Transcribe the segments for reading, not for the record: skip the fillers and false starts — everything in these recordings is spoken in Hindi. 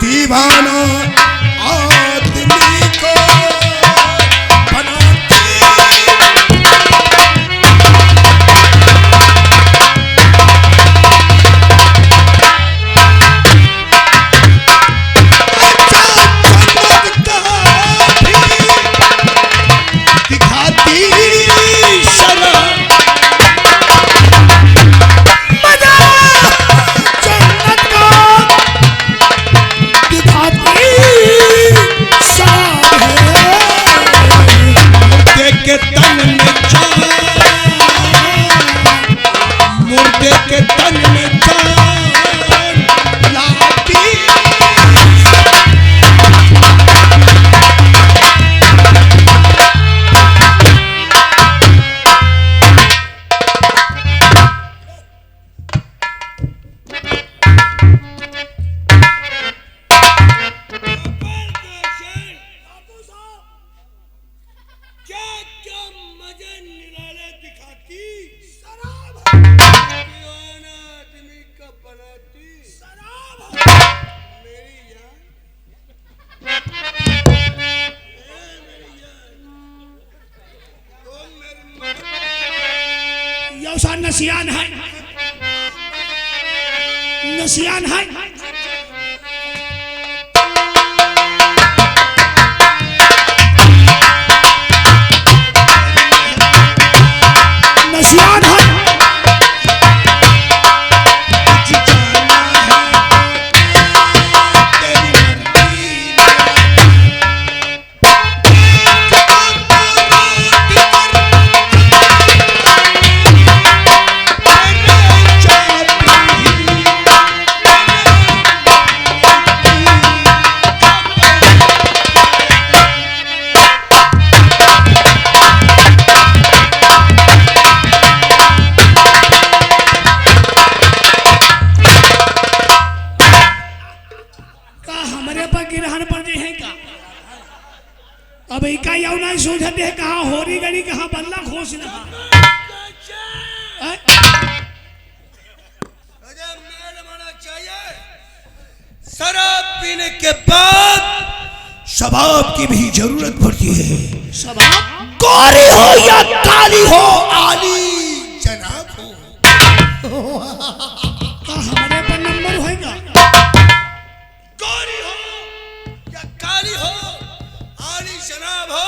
दीवाना आदमी को नसियान है, नसियान है। नसियान है। अब इका यौ नहीं सूझते है कहाँ होरी गरी कहाँ बल्ला खोस रहा शराब पीने के बाद शबाब की भी जरूरत पड़ती है। शबाब गोरी हो या काली हो, आली जनाब हो, हमारे पर नंबर होगा। गोरी हो या काली हो, आली जनाब हो,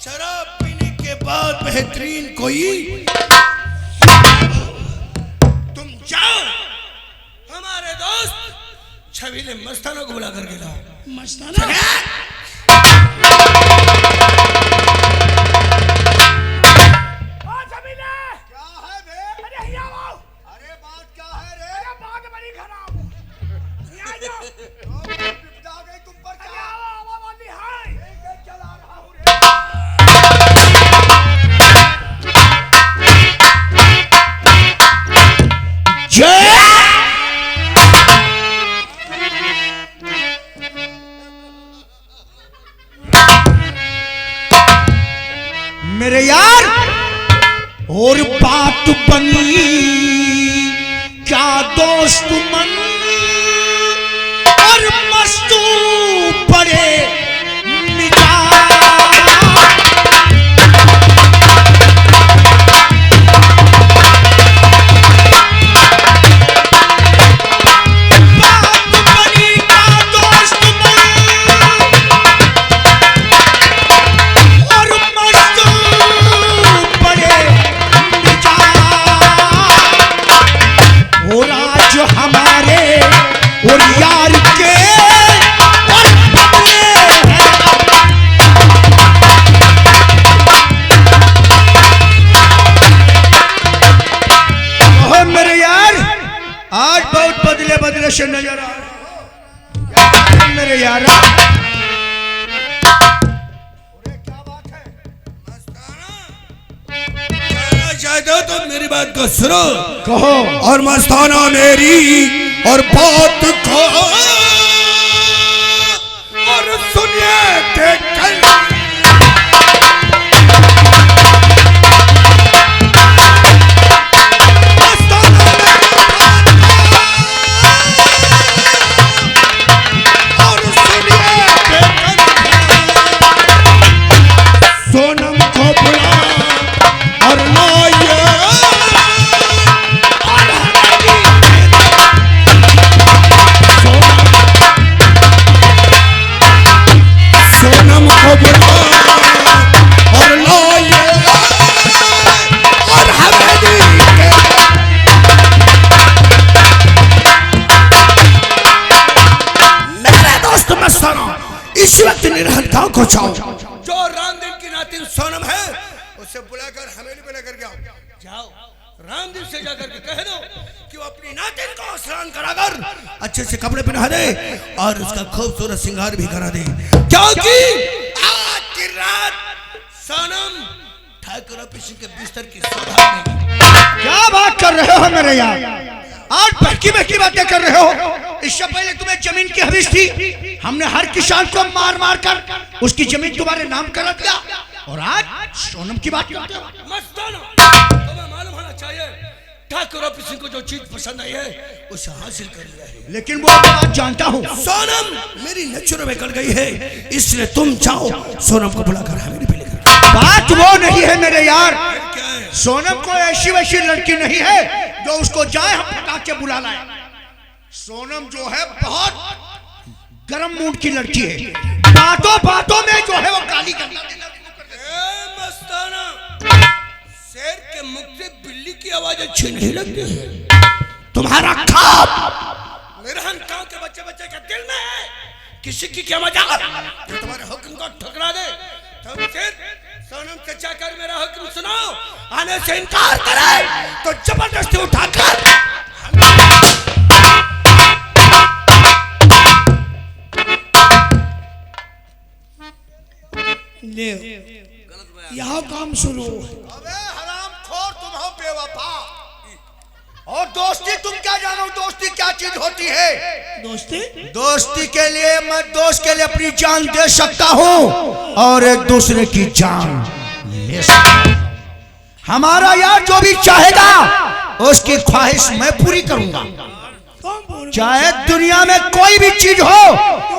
शराब पीने के बाद बेहतरीन कोई तुम जाओ हमारे दोस्त छबीले मस्ताना को बुला करके लाओ। मस्ताना मेरे यार और बात बनी क्या दोस्त मन और मस्तू पड़े और यार के मेरे यार आज बहुत बदले बदले से नजर आ रहा मेरे यार। क्या बात है मस्ताना, चाहते तो मेरी बात को सुनो, कहो। और मस्ताना मेरी और बात को और सुनिए देखकर इस वक्त निरहन गांव को जाओ, जो रामदीन की नातिन सोनम है उसे बुलाकर हवेली पे लेकर जाओ। रामदीन से जाकर के कह दो कि वो अपनी नातिन को स्नान कराकर अच्छे से कपड़े पहना दे और उसका खूबसूरत श्रृंगार भी करा दे, क्योंकि आज की रात सोनम ठाकुर ऑफिस के बिस्तर की शोभा नहीं। क्या बात कर रहे हो मेरे यार, आज बहकी बहकी बातें कर रहे हो। इससे पहले तुम्हें जमीन की हविस थी, हमने हर किसान को मार मार कर उसकी जमीन तुम्हारे नाम करा दिया, और आज सोनम की बात करते हो। मस्ताना, तुम्हें मालूम होना चाहिए ठाकुर ऑफिस को जो चीज पसंद आई है उसे हासिल कर लिया है, लेकिन वो बात जानता हूँ, सोनम मेरी नजरों में गड़ गई है, इसलिए तुम जाओ सोनम को बुलाकर हवेली पे लेकर। बात वो नहीं है मेरे यार, सोनम को ऐसी वैसी लड़की नहीं है जो उसको जाए हम फटाक के बुला लाए। सोनम जो है बहुत गर्म मूड की लड़की है, बातों बातों में जो है वो गाली करना। मस्ताना, शेर के मुख से बिल्ली की आवाज अच्छी नहीं लगती है। तुम्हारा खाब निरहन गांव के बच्चे बच्चे के दिल में है, किसी की क्या मजाल जो तुम्हारे हुक्म को ठुकरा दे। तुम फिर सोनम से जाकर मेरा हुक्म सुनाओ, आने से इनकार करे तो जबरदस्ती उठाकर ले यहाँ काम शुरू। अबे हरामखोर, तुम हो बेवफा, और दोस्ती तुम क्या जानो दोस्ती क्या चीज होती है। दोस्ती दोस्ती के लिए मैं दोस्त के लिए अपनी जान दे सकता हूँ और एक दूसरे की जान ले सकता हूँ। हमारा यार जो भी चाहेगा उसकी ख्वाहिश मैं पूरी करूंगा, चाहे दुनिया में कोई भी चीज हो,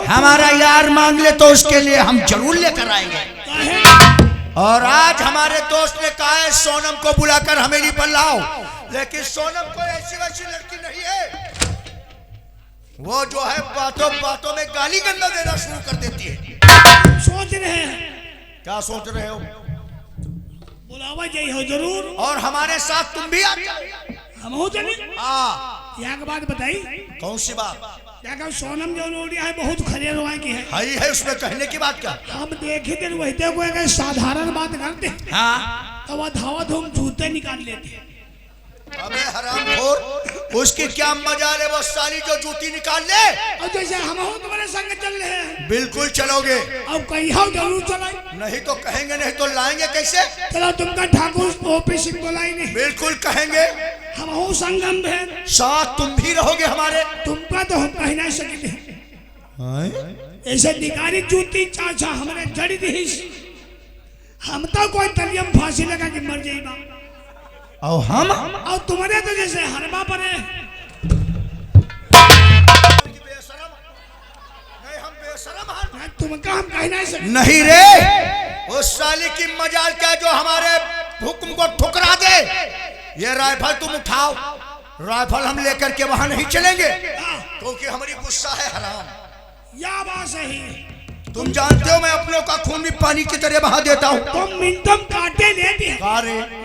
हमारा यार मांग ले तो उसके लिए हम जरूर लेकर आएंगे। और आज हमारे दोस्त ने कहा है सोनम को बुलाकर हवेली पर लाओ, लेकिन सोनम कोई ऐसी वैसी लड़की नहीं है, वो जो है बातों बातों में गाली गंदा देना शुरू कर देती है। सोच रहे हैं, क्या सोच रहे हो? बुलावा जाइए हो जरूर, और हमारे साथ तुम भी आ जाओ। हम हो चले। हाँ, यहाँ की बात बताई, कौन सी बात? क्या सोनम जो लोडिया है बहुत खरे रुआ की है। हाई है, उसमें कहने की बात क्या? हम देखे थे वही को अगर साधारण बात करते हाँ, तो वह धावत हम जूते निकाल लेते। अबे हरामखोर, उसकी क्या मजाल है वो साली जो जूती निकाल ले। और जैसे हम हो तुम्हारे संग चल रहे हैं, बिल्कुल चलोगे। अब कहीं हो जरूर चलाए, नहीं तो कहेंगे, नहीं तो लाएंगे कैसे? चलो तुमका ठाकुर ऑफिस बुलाई नहीं। बिल्कुल कहेंगे, हम हो संगम है, साथ तुम भी रहोगे हमारे। तुमका तो हम कह नहीं सकते। ऐसे निकाली जूती चाचा हमारे जड़ी दी, हम तो कोई तलियम फांसी लगा के मर जाएगा। और हम और तुम्हारे तो जैसे हरबा पर है। तुमका हम कह नहीं सकते। नहीं रे, उस साली की मजाल क्या जो हमारे हुक्म को ठुकरा दे। ये राइफल तुम उठाओ, राइफल हम लेकर के वहां नहीं चलेंगे, क्योंकि हमारी गुस्सा है हराम। या बात सही, तुम जानते हो मैं अपनों का खून भी पानी की तरह बहा देता हूँ। तुम मिनटम काटे लेते हैं,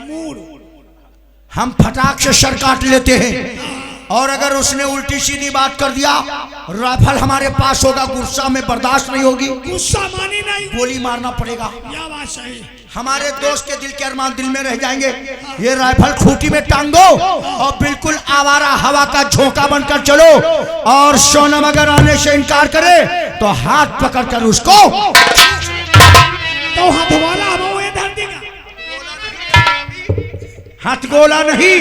मूड हम फटाक से सर काट लेते हैं, और अगर उसने उल्टी सीधी बात कर दिया, राइफल हमारे पास होगा, गुस्सा में बर्दाश्त नहीं होगी, गुस्सा मानी नहीं, गोली मारना पड़ेगा। या बात सही, हमारे दोस्त के दिल के अरमान दिल में रह जाएंगे। ये राइफल खूंटी में टांग दो और बिल्कुल आवारा हवा का झोंका बनकर चलो, और सोनम अगर आने से इनकार करे तो हाथ पकड़कर उसको तो हाथ वाला हम वो धर देगा। हाथ गोला नहीं,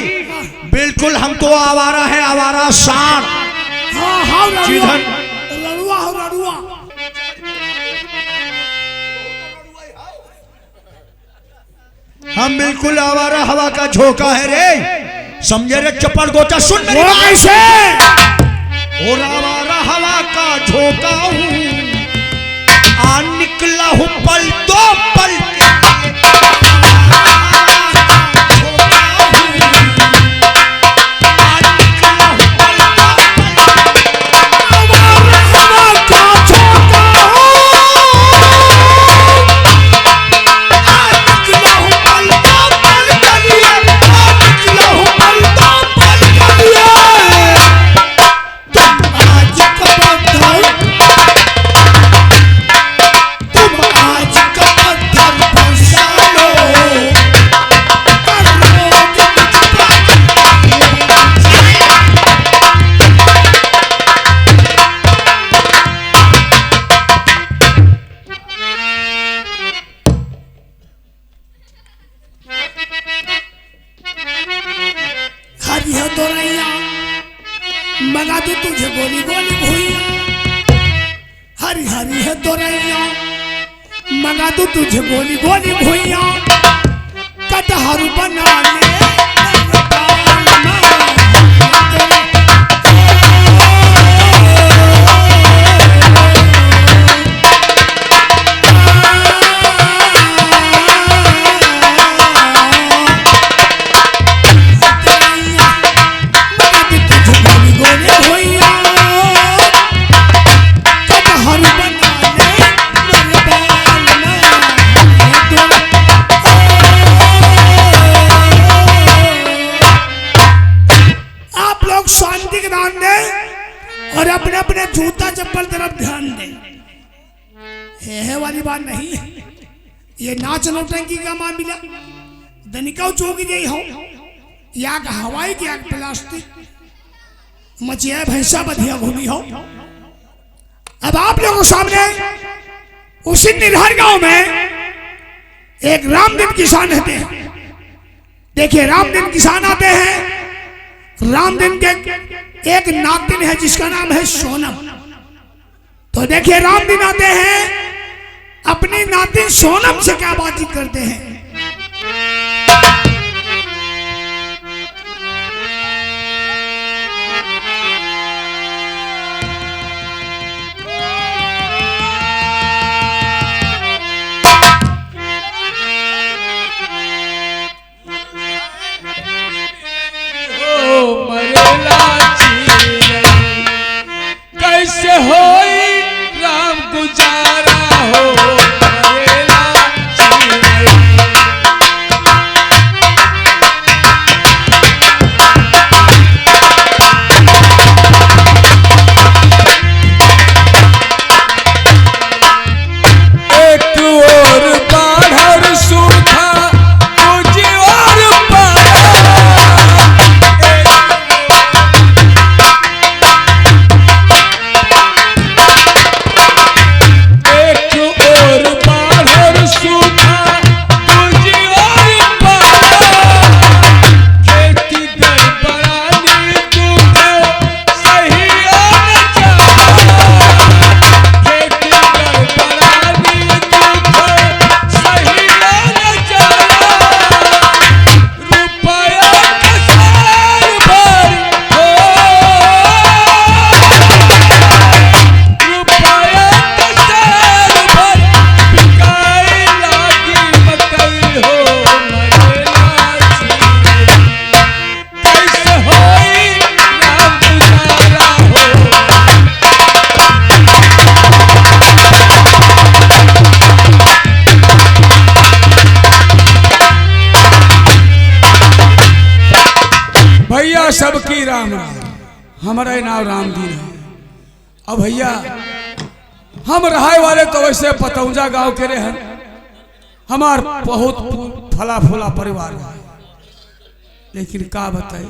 बिल्कुल हम तो आवारा है, आवारा सांड। हाँ हाँ, जिधर लड़ुआ हो लड़ुआ। हम बिल्कुल आवारा हवा का झोंका है रे, समझे रे चप्पल गोचा। सुन मेरी बात। कैसे? और आवारा हवा का झोंका हूँ, आ निकला हूँ पल दो पल हरी हरी है तोरैया मंगा दू तुझे गोली गोली भुइया कटहर बना ले और अपने अपने जूता चप्पल तरफ ध्यान दें। है वाली बात नहीं है, ये नाच नौटंकी का मामला दनिकाऊ चौकी गई हो या हवाई की आग प्लास्टिक मचिया भैंसा बधिया घूमी हो। अब आप लोगों के सामने उसी निर्हर गांव में एक रामदीन किसान रहते हैं। देखिए रामदीन किसान आते हैं, रामदीन के एक नातिन है जिसका नाम है सोनम। तो देखिए रामदीन आते हैं, अपनी नातिन सोनम से क्या बातचीत करते हैं। कैसे होई राम गुजारा हो मरेला एक और बाढ़ सूखा दूजी और सबकी राम राम। हमारा नाम रामदीन है। अब भैया हम रहाय वाले तो वैसे पतौजा गांव के रहे हैं। हमार बहुत फला फूला परिवार है, लेकिन का बताई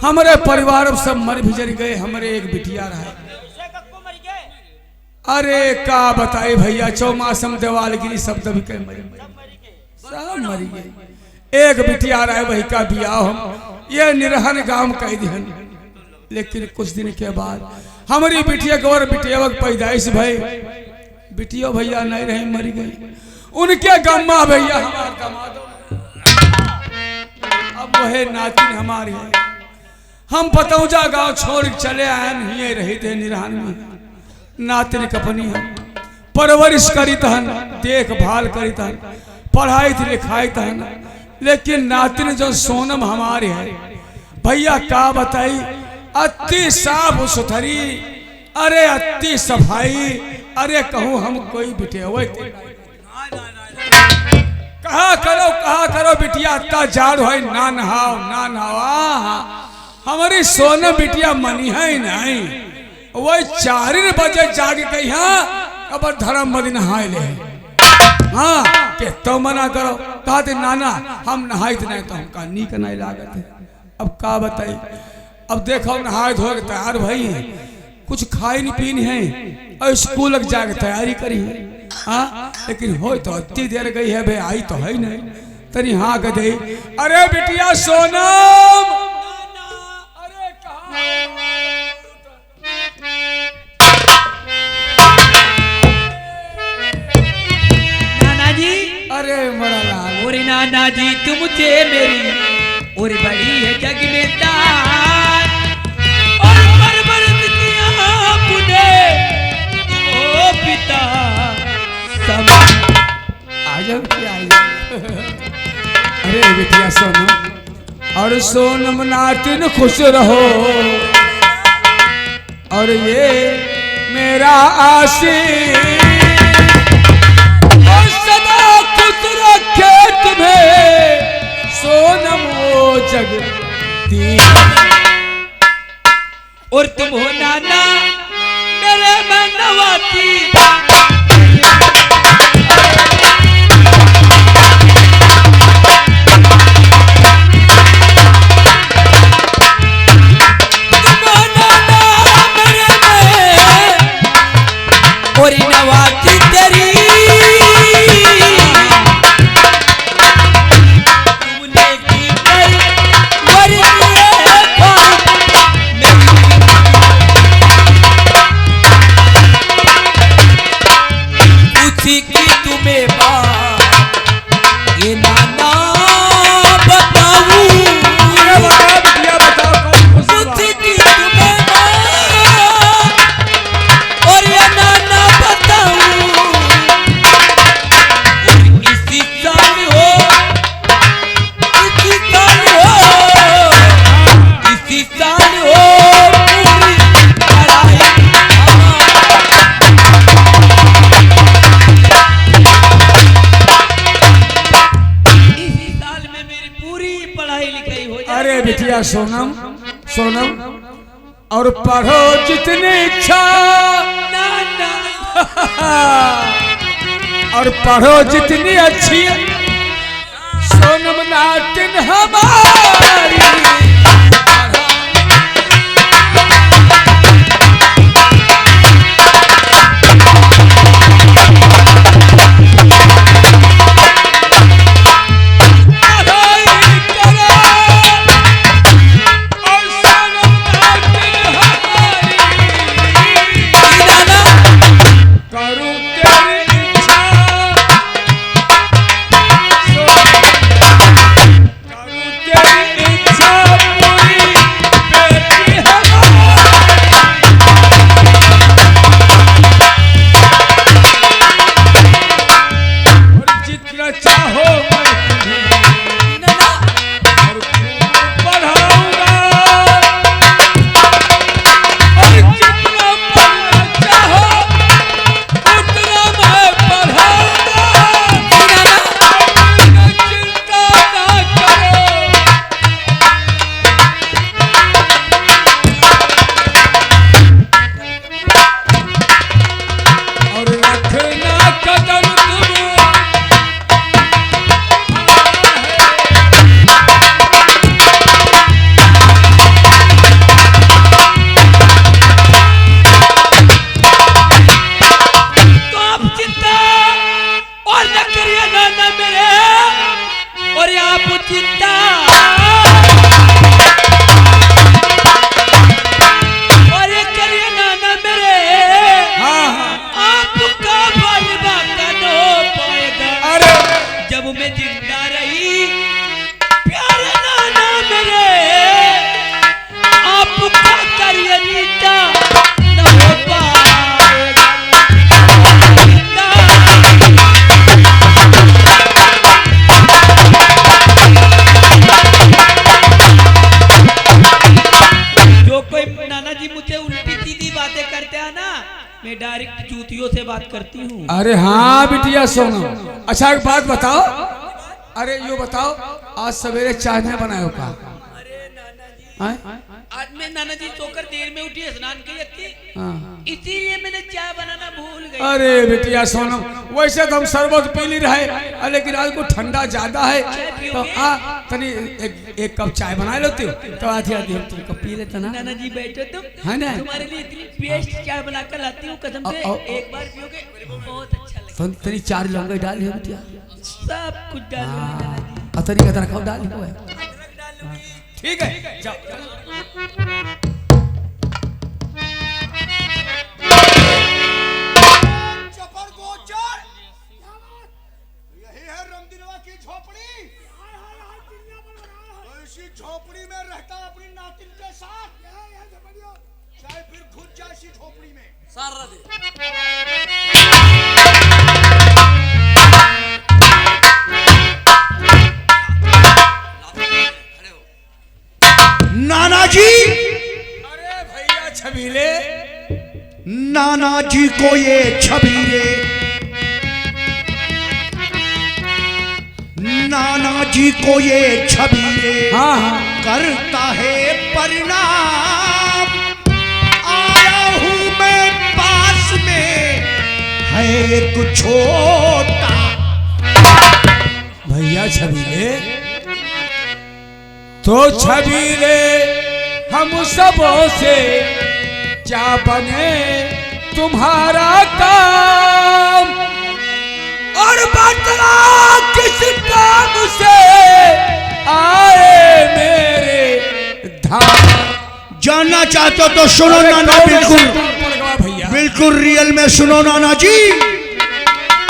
हमारे परिवार सब मर भिजर गए। हमारे एक बिटिया रहा, अरे का बताई भैया, चौमासम देवालगिरी सब दबी के सब मर गए। एक बिटिया रहा वही का बियाह हम ये निरहन गांव कह दिहन। लेकिन कुछ दिन के बाद हमारी बिटिया को और बिटिया पैदाइश भई, बिटिया भैया नहीं रही मरी गई। उनके गम्मा भैया हमार दमाद, अब वह नातिन हमारे है। हम पतौजा गांव छोड़ चले आए, नहीं रहे थे निरहन में। नातिन कपनी हम परवरिश करी तहन, देखभाल करी तहन, पढ़ाई थी लिखाई तहन। लेकिन नातिन जो सोनम हमारे है भैया का बताई, अति साफ सुथरी, अरे अति सफाई। अरे कहूँ हम कोई बिटे कहा करो बिटिया अत्ता जाड़ है, ना नहाओ ना नहावा। हमारी सोनम बिटिया मनी है नहीं, वही 4 बजे जाग गई। हाँ अब धर्म मदी नहाए ले, हाँ के तो मना करो। कहा थे नाना हम नहाई नहीं, तो हमका नीक नहीं लागत है। अब का बताई, अब देखो नहाए धो के तैयार भई है, कुछ खाई नहीं पीनी है और स्कूल जाके तैयारी करी है। हाँ लेकिन हो तो इतनी देर गई है, भाई आई तो है नहीं। तरी हाँ गदे, अरे बिटिया सोनम, अरे कहाँ अरे मरा लाल और नाना जी तुम थे मेरी और बड़ी है जग में दान और परवरिश किया आपने तुम हो पिता सब। आ जाओ क्या आ जाओ। अरे बिटिया सोनम और सोनम नातिन खुश रहो और ये मेरा आशीष और सदा खुश रखे तुम्हें सोनम वो जग दी। और तुम हो नाना मेरे मनवाती और नवाती तेरी तुमने की गई उसी की तुम्हें बात ये नाना बताऊं उसी की तुम्हें बात और ये नाना बताऊं इसी साल हो इसी साल हो इसी साल हो पूरी पढ़ाई इसी साल में मेरी पूरी पढ़ाई लिखाई हो जाए। अरे बिटिया सोनम सोनम और पढ़ो जितनी इच्छा नाना और पढ़ो जितनी अच्छी सोनम नातिन हमारी। मैं डायरेक्ट जूतियों से बात करती हूँ। अरे हाँ बिटिया सोनो, अच्छा एक बात बताओ, अरे यो बताओ आज सवेरे चाय नहीं बनाए का? आज मैं नाना जी सोकर देर में उठी, स्नान की इसीलिए मैंने चाय बनाना भूल गई। अरे बिटिया सोनम, वैसे तो हम शरबत पी ली रहे, लेकिन आज को ठंडा ज्यादा है तो तनी एक कप चाय बना लेते हो तो आधी आधी हम तुमको पी लेते ना। नाना जी बैठो तुम, है ना? तुम्हारे लिए इतनी बेस्ट चाय बनाकर लाती हूँ, कसम से एक बार पियोगे बहुत अच्छा लगेगा। तनी 4 लौंगे डाल लियो बिटिया, सब कुछ डाल तनी का रखो डाल लियो। ठीक है जाओ। चपर गोचर, यही है नाना जी, अरे भैया छबीले, नाना जी को ये छबीले, नाना जी को ये छबीले हाँ हाँ करता है परिणाम। आया हूं मैं पास में है एक छोटा। भैया छबीले, तो छबीले हम सबों से क्या बने तुम्हारा काम, और बतला किस काम से आए मेरे धाम। जानना चाहते हो तो सुनो नाना, बिल्कुल भैया बिल्कुल रियल में सुनो नाना जी।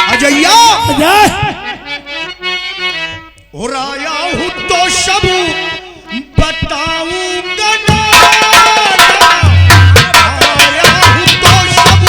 अजैया और आया हूं तो सब बताऊंगा ना। आया हूं तो सब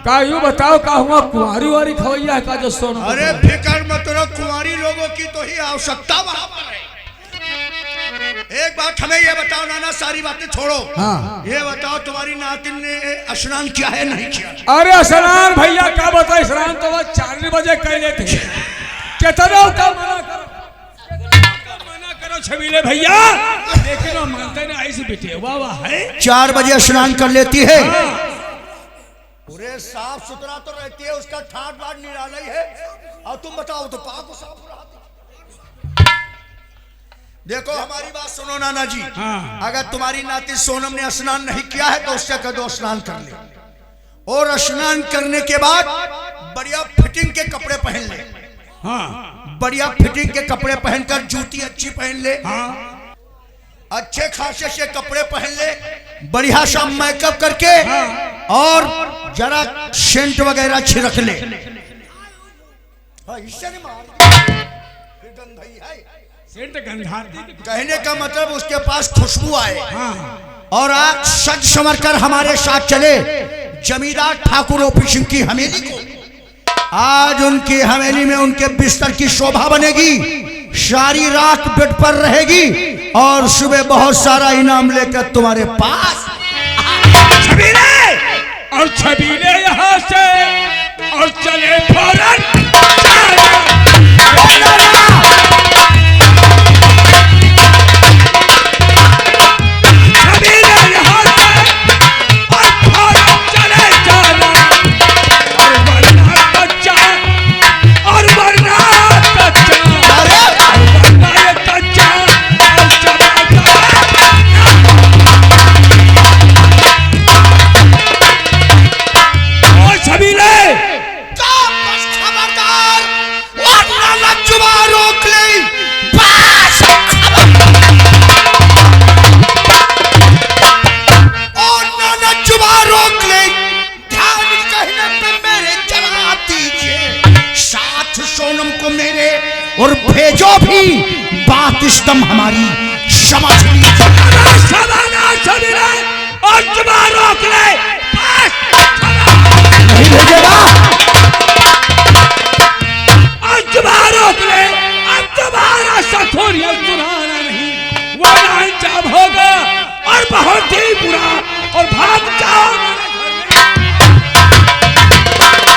का यूं बताओ का हुआ कुंवारी वारी खवैया का जो सोना। अरे फिकर मत करो, कुंवारी लोगों की तो ही आवश्यकता वहां पर है। एक बात हमें ये बताओ नाना, सारी बातें छोड़ो। हाँ। ये बताओ तुम्हारी नातिन ने स्नान किया है नहीं किया? अरे स्नान भैया क्या बताए, स्नान तो बस 4 बजे कर लेते हैं। कितना का मना करो छबीले भैया, लेकिन वो मानते नहीं ऐसे बेटे वाह है। 4 बजे स्नान कर लेती है। पूरे साफ सुथरा तो रहती है, उसका ठाट बाट निराला ही है। और तुम बताओ तो पाक को साफ रहा। देखो हमारी बात सुनो नाना जी। हाँ। अगर तुम्हारी नाती सोनम ने स्नान नहीं किया है तो उससे कह दो स्नान कर ले, और स्नान करने के बाद बढ़िया फिटिंग के कपड़े पहन ले। हाँ। बढ़िया फिटिंग के कपड़े पहनकर जूती अच्छी पहन ले। हाँ। अच्छे खासे से कपड़े पहन ले, बढ़िया सा मेकअप करके। हाँ। और जरा सेंट वगैरह छिड़क ले। सेंट गंधार कहने का मतलब उसके पास खुशबू आए। हाँ। और आज सज संवर कर हमारे साथ चले जमींदार ठाकुर ओपी सिंह की हवेली को। आज उनकी हवेली में उनके बिस्तर की शोभा बनेगी, सारी रात बेड पर रहेगी, और सुबह बहुत सारा इनाम लेकर तुम्हारे पास। छबीले और छबीले यहाँ से और चले फौरन। स्तंभ हमारी समझ लीजिए। और जुबान रोक ले। नहीं भेजेगा। और जुबान रोक ले। अब तुम्हारा सखोरिया सुनाना नहीं, वरना अंजाम होगा और बहुत ही बुरा। और भाग जाओ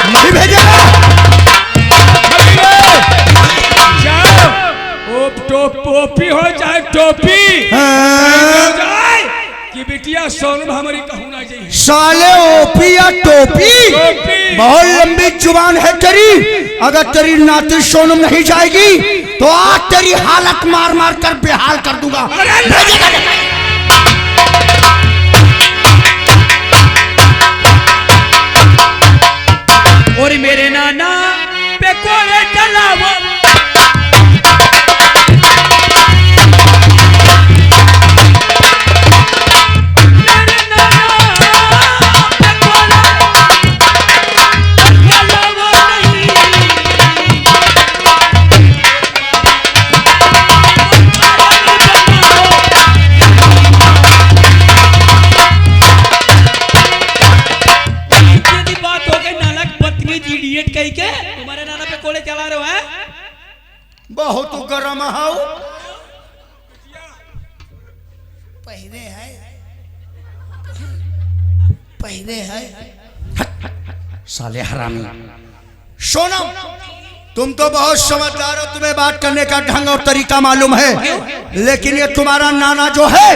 नहीं भेजेगा। टोपी हो जाए टोपी हाँ। जाए कि बिटिया सोनम हमारी कहूँ ना जाइए। साले ओपी या टोपी, बहुत लंबी जुबान है तेरी। अगर तेरी नाती सोनम नहीं जाएगी तो आज तेरी हालत मार मार कर बेहाल कर दूंगा। और मेरे नाना पे कोले चला वो। तुम्हारे नाना पे कोले चला रहे हो हैं? बहुत गरम है। पहले है पहले है। साले हरामी। सोनम तुम तो बहुत समझदार हो, तुम्हें बात करने का ढंग और तरीका मालूम है, लेकिन ये तुम्हारा नाना जो है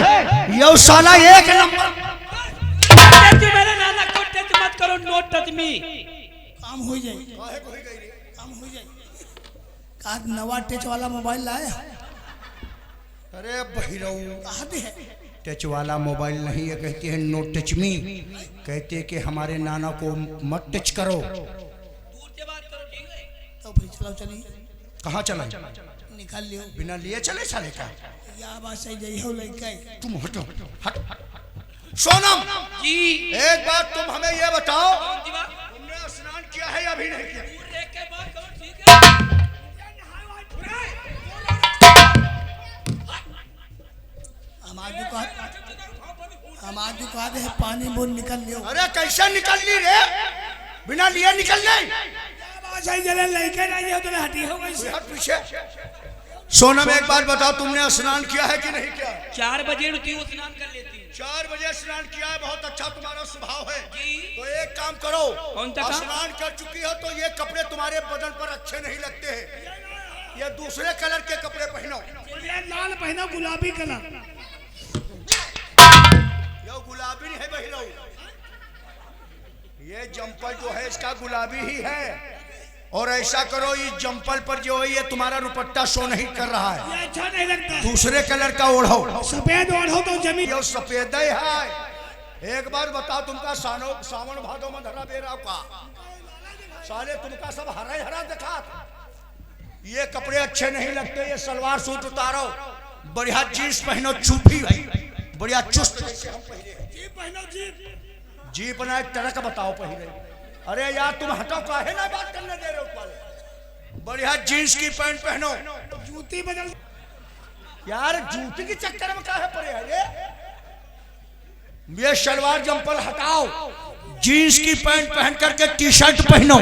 ये साला एक नंबर। मेरे नाना को टच मत करो, नोट टच मी। काम हो जाए, काम हो जाए। आज नवा टच वाला मोबाइल लाया। अरे बहिरऊ कहा दे है? टच वाला मोबाइल नहीं है, कहते हैं नो टच मी। कहते हैं कि हमारे नाना को मत टच करो। दूर से बात करो, ठीक है? तो फिर चलो चलिए। कहाँ चला? निकाल लियो। बिना लिए चले साले का। या बात सही जाइए हो लड़का। तुम हटो, हट। सोनम जी एक बात तुम हमें ये बताओ, कौन सी बात? तुमने स्नान किया है या अभी नहीं किया? दूर देख के बात करो, ठीक है? हमारी दुकान है, पानी बूंद निकल लियो। अरे कैसे निकल ली रे? बिना लिए निकल गई। लड़के नहीं हो तो हटी हो गई। हट पीछे। सोनम एक बात बताओ, तुमने स्नान किया है कि नहीं किया? 4 बजे उठती हूँ, स्नान कर लेती हूँ। 4 बजे स्नान किया है, बहुत अच्छा तुम्हारा स्वभाव है। जी। तो एक काम करो, कौन सा काम? स्नान कर चुकी हो तो ये कपड़े तुम्हारे बदन पर अच्छे नहीं लगते हैं, ये दूसरे कलर के कपड़े पहनो। लाल पहनो, गुलाबी कलर। ये गुलाबी है बहिरऊ, ये जंपल जो है इसका गुलाबी ही है। और ऐसा करो, इस जंपल पर जो है ये तुम्हारा दुपट्टा शो नहीं कर रहा है, ये अच्छा नहीं लगता। दूसरे कलर का ओढ़ो। सफेद ओढ़ो तो जमीन। ये सफेद ही है। एक बार बताओ, तुमका सावन भादो में धरा दे रहा का साले, तुमका सब हरा ही हरा दिखा। ये कपड़े अच्छे नहीं लगते, ये सलवार सूट उतारो, बढ़िया जीन्स पहनो, चूफी भाई बढ़िया चुस्त। जीप पहनो, जीप। जीप ना एक तरह का बताओ पहले। अरे यार तुम हटो, काहे ना बात करने दे रहे हो पहले। बढ़िया जीन्स की पैंट पहनो, जूती बदल। यार जूती के चक्कर में काहे पड़े है ये? ये सलवार जंपल हटाओ, जीन्स की पैंट पहन करके टी शर्ट पहनो,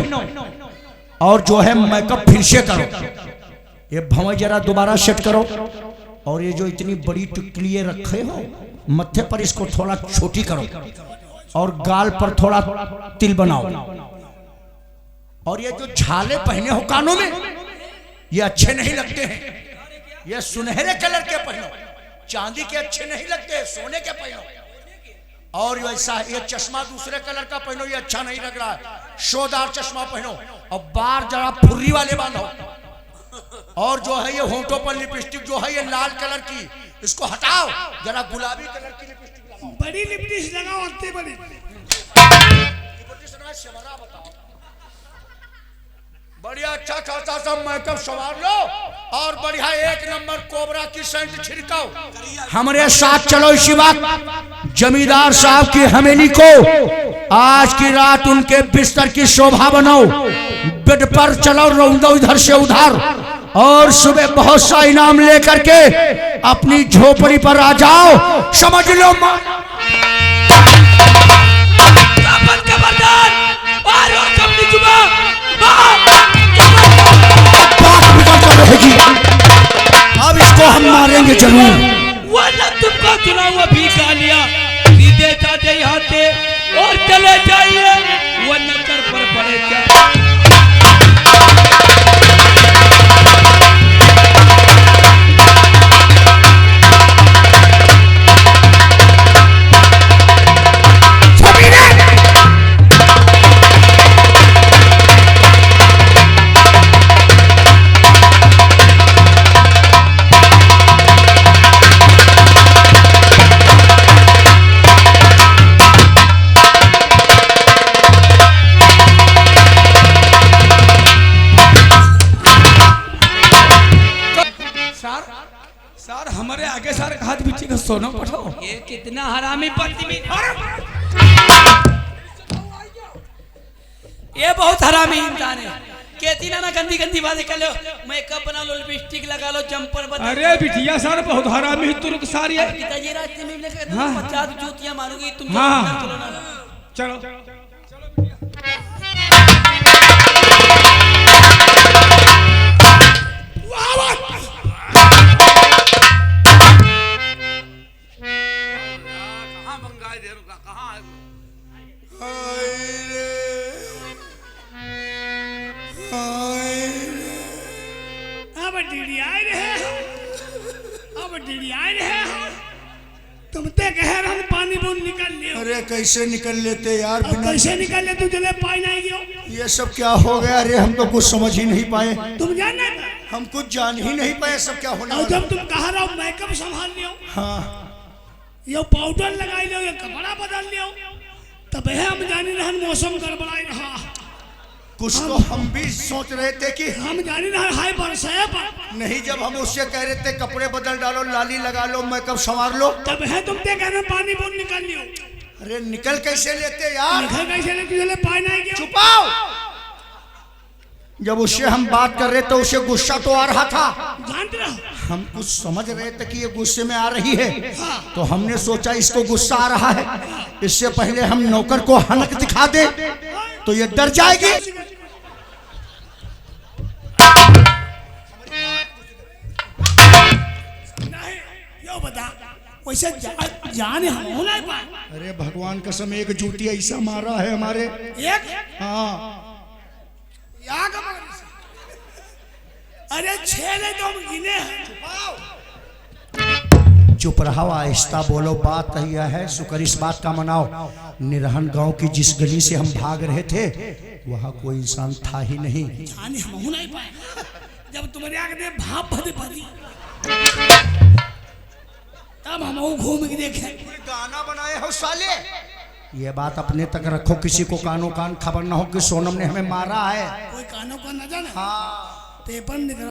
और जो है मेकअप फिर से करो। ये भवें जरा दोबारा सेट करो। और ये जो इतनी बड़ी टिकलियां रखे हो मत्थे पर, इसको थोड़ा छोटी करो, और गाल पर थोड़ा तिल बनाओ। और ये जो झाले पहने हो कानों में, ये अच्छे नहीं लगते हैं, ये सुनहरे कलर के पहनो। चांदी के अच्छे नहीं लगते, सोने के पहनो। और वैसा ये चश्मा दूसरे कलर का पहनो, ये अच्छा नहीं लग रहा है, शोदार चश्मा पहनो। और बार जरा फुर्री वाले बांधो। और जो है ये होंठों पर लिपस्टिक जो है ये लाल कलर की, इसको हटाओ, जरा गुलाबी कलर की लिपस्टिक लगाओ। बड़ी लिपस्टिक लगाओ, अत्ते बड़ी। बताओ, बढ़िया अच्छा खासा सब मेकअप सवार लो, और बढ़िया एक नंबर कोबरा की सेंट छिड़काओ। हमारे साथ चलो इसी वक्त जमींदार साहब की हवेली को आज की रात उनके बिस्तर की शोभा बनाओ। बेड पर चलो, रौंदो इधर से उधर, और सुबह बहुत सा इनाम लेकर के अपनी झोपड़ी पर आ जाओ। समझ लो रहेगी। अब इसको हम मारेंगे जरूर। वरना तुमको चुना हुआ भी खा लिया। सीधे जाते यहाँ से और चले जाइए, वरना कर पर पड़े जाए। सर हमारे आगे सारे हाथ बिट्टी का सोना पठाओ। ये कितना हरामी बदतमीज, ये बहुत हरामी इंसान है। कहती ना गंदी गंदी बातें कर लो, मेकअप बना लो, लिपस्टिक लगा लो, जंपर बना। अरे बिटिया सर बहुत हरामी तुर्क सारी है। पिताजी रास्ते में लेकर 50 जूतियां मारूंगी तुम। हाँ। चलो ना, चलो तुम ते कह रहे हम पानी बूंद निकल लियो। अरे कैसे निकल लेते यार, अब बिना कैसे निकल ले, तू जले पाई नहीं गयो। ये सब क्या हो गया? अरे हम तो कुछ समझ ही नहीं पाए। तुम जानना हम कुछ जान ही नहीं पाए सब क्या होने और वाला। जब तुम कहा रहो मेकअप संभाल लियो, हाँ ये पाउडर लगाई लियो, ये कपड़ा बदल लियो, तब है हम जानी रहन मौसम गड़बड़ाई रहा। कुछ तो हम भी सोच रहे थे कि हम जानी रहे हाय बरसे पर नहीं, जब हम उससे कह रहे थे कपड़े बदल डालो, लाली लगा लो, मेकअप संवार लो, तब है तुम ते कह रहे पानी बूंद निकल लियो। अरे निकल कैसे लेते यार? निकल कैसे ले, तू जले पाई नहीं गयो। छुपाओ। जब उससे हम बात कर रहे तो उसे गुस्सा तो आ रहा था, जानते रहो हम कुछ समझ रहे थे कि ये गुस्से में आ रही है, तो हमने सोचा इसको गुस्सा आ रहा है, इससे पहले हम नौकर को हनक दिखा दे तो ये डर जाएगी। नहीं यो बता वैसे जान हम होना ही पाए। अरे भगवान कसम, एक जूती ऐसा मारा है हमारे। एक हाँ यहाँ का मगर इसे। अरे 6 ले तो हम गिने हैं। चुप रहो, आहिस्ता बोलो, बात यह है शुक्र इस बात का मनाओ, निरहन गांव की जिस गली से हम भाग रहे थे वहाँ कोई इंसान था ही नहीं। जाने हम होना ही पाए। जब तुम्हारे आगे भाप भरे भरी तब हम घूम के देखे। गाना बनाए हो साले, ये बात अपने तक रखो, किसी को कानो कान खबर ना हो कि सोनम ने हमें मारा है। कोई कानों का न जाने। हाँ पेपर निकल